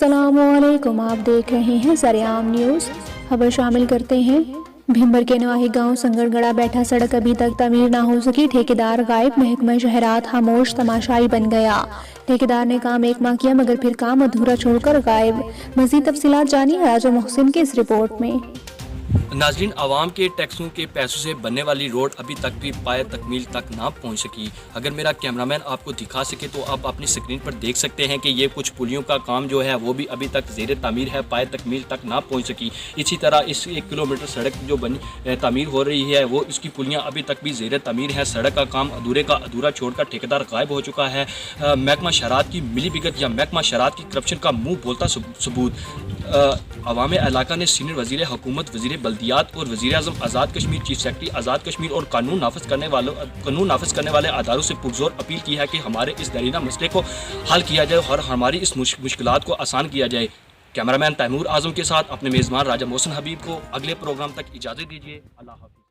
السلام علیکم، آپ دیکھ رہے ہیں سریعام نیوز۔ خبر شامل کرتے ہیں۔ بھمبر کے نواحی گاؤں سنگر گڑا بیٹھا سڑک ابھی تک تعمیر نہ ہو سکی، ٹھیکیدار غائب، محکمہ شہرات خاموش تماشائی بن گیا۔ ٹھیکیدار نے کام 1 ماہ کیا مگر پھر کام ادھورا چھوڑ کر غائب۔ مزید تفصیلات جانیے راجہ محسن کی اس رپورٹ میں۔ ناظرین، عوام کے ٹیکسوں کے پیسوں سے بننے والی روڈ ابھی تک بھی پائے تکمیل تک نہ پہنچ سکی۔ اگر میرا کیمرامین آپ کو دکھا سکے تو آپ اپنی سکرین پر دیکھ سکتے ہیں کہ یہ کچھ پلیوں کا کام جو ہے وہ بھی ابھی تک زیر تعمیر ہے، پائے تکمیل تک نہ پہنچ سکی۔ اسی طرح اس 1 کلومیٹر سڑک جو بنی تعمیر ہو رہی ہے وہ اس کی پلیاں ابھی تک بھی زیر تعمیر ہے۔ سڑک کا کام ادھورے کا ادھورا چھوڑ کر ٹھیکیدار غائب ہو چکا ہے۔ محکمہ شہرات کی ملی بھگت یا محکمہ شہرات کی کرپشن کا منہ بولتا ثبوت۔ عوام علاقہ نے سینئر وزیر حکومت، وزیر بلدیات اور وزیر اعظم آزاد کشمیر، چیف سیکرٹری آزاد کشمیر اور قانون نافذ کرنے والے اداروں سے پرزور اپیل کی ہے کہ ہمارے اس درینہ مسئلے کو حل کیا جائے اور ہماری اس مشکلات کو آسان کیا جائے۔ کیمرامین تیمور اعظم کے ساتھ اپنے میزبان راجہ محسن حبیب کو اگلے پروگرام تک اجازت دیجیے۔ اللہ حافظ۔